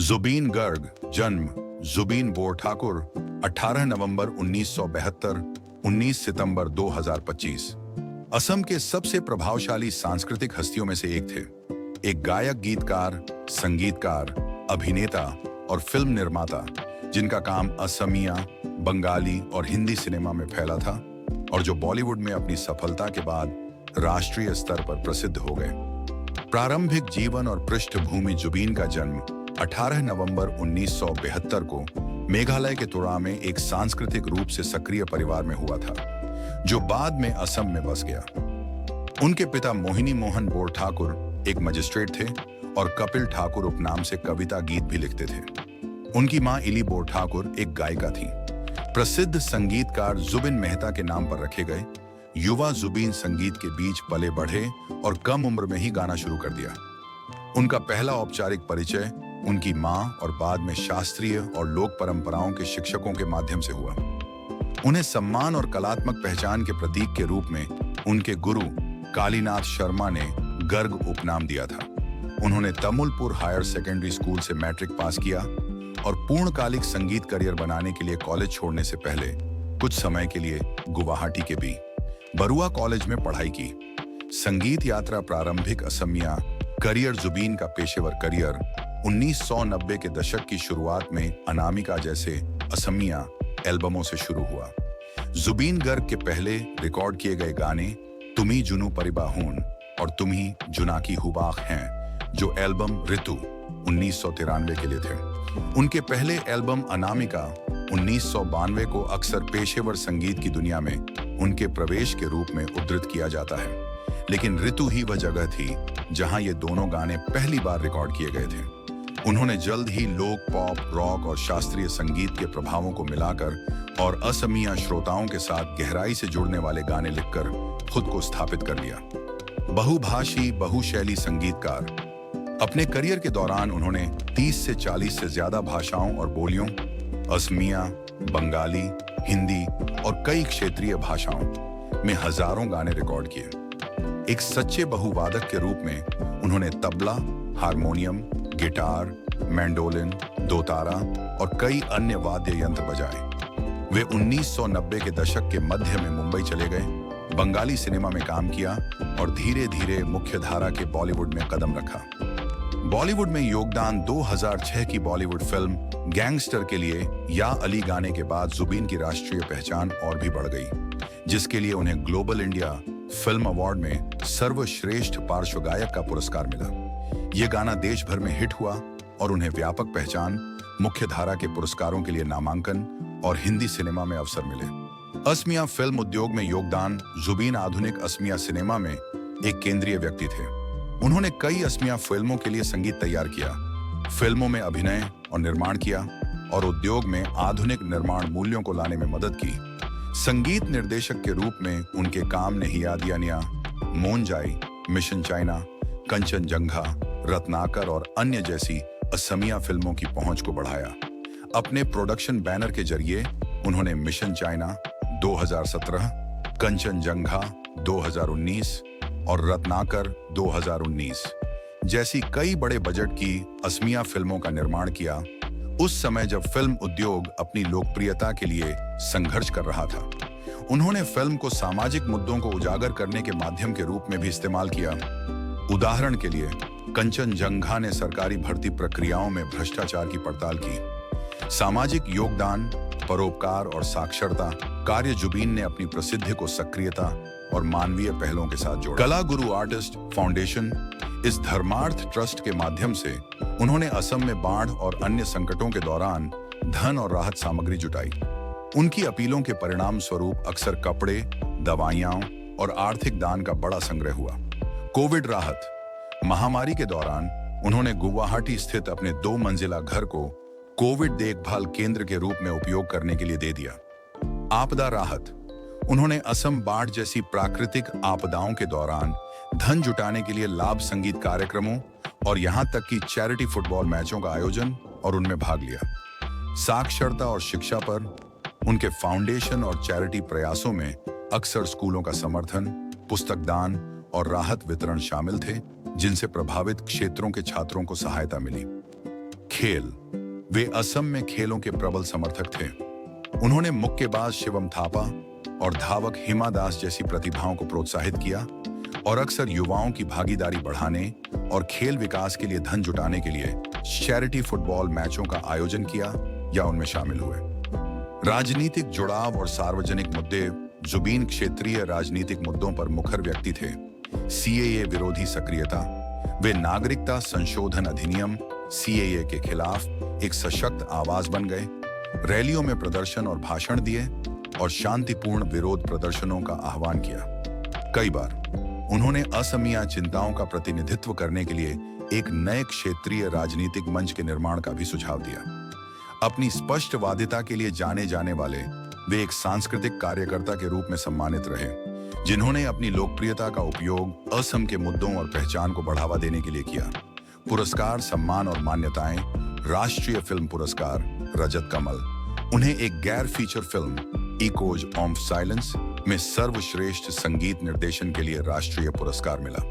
जुबीन गर्ग जन्म जुबीन बोरठाकुर 18 नवंबर 1972 19 सितंबर 2025 असम के सबसे प्रभावशाली सांस्कृतिक हस्तियों में से एक थे। एक गायक, गीतकार, संगीतकार, अभिनेता और फिल्म निर्माता जिनका काम असमिया, बंगाली और हिंदी सिनेमा में फैला था और जो बॉलीवुड में अपनी सफलता के बाद राष्ट्रीय स्तर पर प्रसिद्ध हो गए। प्रारंभिक जीवन और पृष्ठभूमि। जुबीन का जन्म 18 नवंबर 1972 को मेघालय के तुरा में एक सांस्कृतिक रूप से सक्रिय परिवार में हुआ था, जो बाद में असम में बस गया। उनके पिता मोहिनी मोहन बोरठाकुर एक मजिस्ट्रेट थे और कपिल ठाकुर उपनाम से कविता गीत भी लिखते थे। उनकी मां इली बोरठाकुर एक गायिका थी। प्रसिद्ध संगीतकार जुबिन मेहता के नाम पर रखे गए युवा जुबीन संगीत के बीच पले बढ़े और कम उम्र में ही गाना शुरू कर दिया। उनका पहला औपचारिक परिचय उनकी मां और बाद में शास्त्रीय और लोक परंपराओं के शिक्षकों के माध्यम से हुआ। उन्हें सम्मान और कलात्मक पहचान के प्रतीक के रूप में उनके गुरु कालीनाथ शर्मा ने गर्ग उपनाम दिया था। उन्होंने तमुलपुर हायर सेकेंडरी स्कूल से मैट्रिक पास किया और पूर्णकालिक संगीत करियर बनाने के लिए कॉलेज छोड़ने से पहले कुछ समय के लिए गुवाहाटी के भी बरुआ कॉलेज में पढ़ाई की। संगीत यात्रा। प्रारंभिक असमिया करियर। जुबीन का पेशेवर करियर 1990 के दशक की शुरुआत में अनामिका जैसे असमिया एल्बमों से शुरू हुआ। जुबीन गर्ग के पहले रिकॉर्ड किए गए गाने तुम्ही जुनू परिबाहून और तुम्ही जुनाकी हुबाक हैं, जो एल्बम ऋतु 1993 के लिए थे। उनके पहले एल्बम अनामिका 1992 को अक्सर पेशेवर संगीत की दुनिया में उनके प्रवेश के रूप में उद्धृत किया जाता है, लेकिन ऋतु ही वह जगह थी जहां ये दोनों गाने पहली बार रिकॉर्ड किए गए थे। उन्होंने जल्द ही लोक, पॉप, रॉक और शास्त्रीय संगीत के प्रभावों को मिलाकर और असमिया श्रोताओं के साथ गहराई से जुड़ने वाले गाने लिखकर खुद को स्थापित कर लिया। बहुभाषी, बहुशैली संगीतकार। अपने करियर के दौरान उन्होंने 30 से 40 से ज्यादा भाषाओं और बोलियों, असमिया, बंगाली, हिंदी और कई क्षेत्रीय भाषाओं में हजारों गाने रिकॉर्ड किए। एक सच्चे बहुवादक के रूप में उन्होंने तबला, हारमोनियम, गिटार, मैंडोलिन, दोतारा और कई अन्य वाद्य यंत्र बजाए। वे 1990 के दशक के मध्य में मुंबई चले गए, बंगाली सिनेमा में काम किया और धीरे धीरे मुख्यधारा के बॉलीवुड में कदम रखा। बॉलीवुड में योगदान। 2006 की बॉलीवुड फिल्म गैंगस्टर के लिए या अली गाने के बाद जुबीन की राष्ट्रीय पहचान और भी बढ़ गई, जिसके लिए उन्हें ग्लोबल इंडिया फिल्म अवार्ड में सर्वश्रेष्ठ पार्श्व गायक का पुरस्कार मिला। ये गाना देश भर में हिट हुआ और उन्हें व्यापक पहचान, मुख्यधारा के पुरस्कारों के लिए नामांकन और हिंदी सिनेमा में अवसर मिले। असमिया फिल्म उद्योग में योगदान। जुबीन आधुनिक असमिया सिनेमा में एक केंद्रीय व्यक्ति थे। उन्होंने कई असमिया फिल्मों के लिए संगीत तैयार किया, फिल्मों में अभिनय और निर्माण किया और उद्योग में आधुनिक निर्माण मूल्यों को लाने में मदद की। संगीत निर्देशक के रूप में उनके काम ने हियादियानिया, मोनजाई, मिशन चाइना, कंचनजंघा, रत्नाकर और अन्य जैसी असमिया फिल्मों की पहुंच को बढ़ाया। अपने प्रोडक्शन बैनर के जरिए उन्होंने मिशन चाइना 2017, कंचनजंघा 2019 और रत्नाकर 2019 जैसी कई बड़े बजट की असमिया फिल्मों का निर्माण किया, उस समय जब फिल्म उद्योग अपनी लोकप्रियता के लिए संघर्ष कर रहा था। उन्होंने फिल्म को सामाजिक मुद्दों को उजागर करने के माध्यम के रूप में भी इस्तेमाल किया। उदाहरण के लिए कंचनजंघा ने सरकारी भर्ती प्रक्रियाओं में भ्रष्टाचार की पड़ताल की। सामाजिक योगदान, परोपकार और साक्षरता कार्य। जुबीन ने अपनी प्रसिद्धि को सक्रियता और मानवीय पहलों के साथ जोड़ा। कला गुरु आर्टिस्ट फाउंडेशन, इस धर्मार्थ ट्रस्ट के माध्यम से उन्होंने असम में बाढ़ और अन्य संकटों के दौरान धन और राहत सामग्री जुटाई। उनकी अपीलों के परिणाम स्वरूप अक्सर कपड़े, दवाइयां और आर्थिक दान का बड़ा संग्रह हुआ। कोविड राहत। महामारी के दौरान उन्होंने गुवाहाटी स्थित अपने 2 मंजिला घर को कोविड देखभाल केंद्र के रूप में उपयोग करने के लिए दे दिया। आपदा राहत। उन्होंने असम बाढ़ जैसी प्राकृतिक आपदाओं के दौरान धन जुटाने के लिए लाभ संगीत कार्यक्रमों और यहां तक कि चैरिटी फुटबॉल मैचों का आयोजन और उनमें भाग लिया। साक्षरता और शिक्षा पर उनके फाउंडेशन और चैरिटी प्रयासों में अक्सर स्कूलों का समर्थन, पुस्तक दान और राहत वितरण शामिल थे, जिनसे प्रभावित क्षेत्रों के छात्रों को सहायता मिली। खेल। वे असम में खेलों के प्रबल समर्थक थे। उन्होंने मुक्केबाज शिवम थापा और धावक हिमा दास जैसी प्रतिभाओं को प्रोत्साहित किया और अक्सर युवाओं की भागीदारी बढ़ाने और खेल विकास के लिए धन जुटाने के लिए चैरिटी फुटबॉल मैचों का आयोजन किया या उनमें शामिल हुए। राजनीतिक जुड़ाव और सार्वजनिक मुद्दे। जुबीन क्षेत्रीय राजनीतिक मुद्दों पर मुखर व्यक्ति थे। सीएए विरोधी सक्रियता। वे नागरिकता संशोधन अधिनियम सीएए के खिलाफ एक सशक्त आवाज बन गए, रैलियों में प्रदर्शन और भाषण दिए और शांतिपूर्ण विरोध प्रदर्शनों का आह्वान किया। कई बार उन्होंने असमिया चिंताओं का प्रतिनिधित्व करने के लिए एक नए क्षेत्रीय राजनीतिक मंच के निर्माण का भी सुझाव दिया। अपनी स्पष्टवादिता के लिए जाने जाने वाले वे एक सांस्कृतिक कार्यकर्ता के रूप में सम्मानित रहे, जिन्होंने अपनी लोकप्रियता का उपयोग असम के मुद्दों और पहचान को बढ़ावा देने के लिए किया। पुरस्कार, सम्मान और मान्यताएं। राष्ट्रीय फिल्म पुरस्कार रजत कमल। उन्हें एक गैर feature film echoes of silence में सर्वश्रेष्ठ संगीत निर्देशन के लिए राष्ट्रीय पुरस्कार मिला।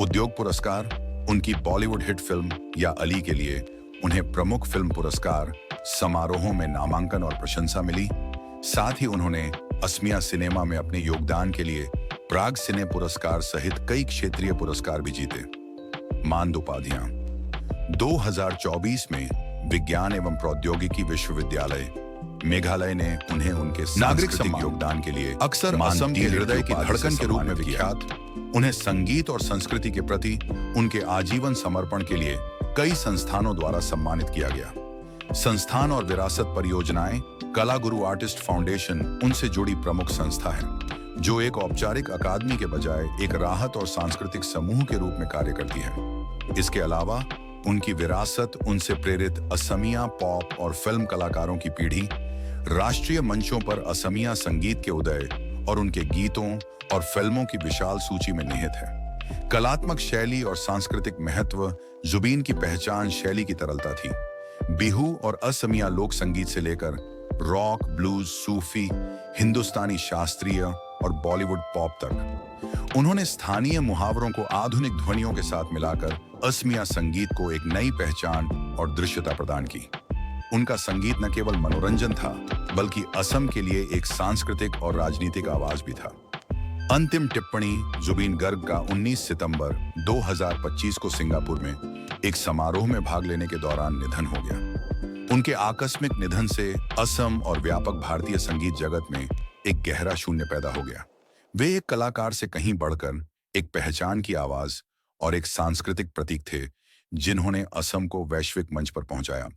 उद्योग पुरस्कार। उनकी बॉलीवुड हिट फिल्म या अली के लिए उन्हें प्रमुख फिल्म पुरस्कार समारोहों में नामांकन और प्रशंसा मिली। साथ ही उन्होंने असमिया सिनेमा में अपने योगदान के लिए प्राग सिने पुरस्कार सहित कई क्षेत्रीय पुरस्कार भी जीते। मानद उपाधियां। 2024 में विज्ञान एवं प्रौद्योगिकी विश्वविद्यालय मेघालय ने उन्हें उनके नागरिक योगदान के लिए अक्सर असम के हृदय की धड़कन के रूप में विख्यात। उन्हें संगीत और संस्कृति के प्रति उनके आजीवन समर्पण के लिए कई संस्थानों द्वारा सम्मानित किया गया। संस्थान और विरासत परियोजनाएं। कला गुरु आर्टिस्ट फाउंडेशन उनसे जुड़ी प्रमुख संस्था है, जो एक औपचारिक अकादमी के बजाय एक राहत और सांस्कृतिक समूह के रूप में कार्य करती है। इसके अलावा उनकी विरासत उनसे प्रेरित असमिया पॉप और फिल्म कलाकारों की पीढ़ी, राष्ट्रीय मंचों पर असमिया संगीत के उदय और उनके गीतों और फिल्मों की विशाल सूची में निहित है। कलात्मक शैली और सांस्कृतिक महत्व। जुबीन की पहचान शैली की तरलता थी। बिहू और असमिया लोक संगीत से लेकर रॉक, ब्लूज, सूफी, हिंदुस्तानी शास्त्रीय और बॉलीवुड पॉप तक उन्होंने स्थानीय मुहावरों को आधुनिक ध्वनियों के साथ मिलाकर असमिया संगीत को एक नई पहचान और दृश्यता प्रदान की। उनका संगीत न केवल मनोरंजन था, बल्कि असम के लिए एक सांस्कृतिक और राजनीतिक आवाज भी था। अंतिम टिप्पणी। जुबीन गर्ग का 19 सितंबर 2025 को सिंगापुर में एक समारोह में भाग लेने के दौरान निधन हो गया। उनके आकस्मिक निधन से असम और व्यापक भारतीय संगीत जगत में एक गहरा शून्य पैदा हो गया। वे एक कलाकार से कहीं बढ़कर एक पहचान की आवाज और एक सांस्कृतिक प्रतीक थे, जिन्होंने असम को वैश्विक मंच पर पहुंचाया।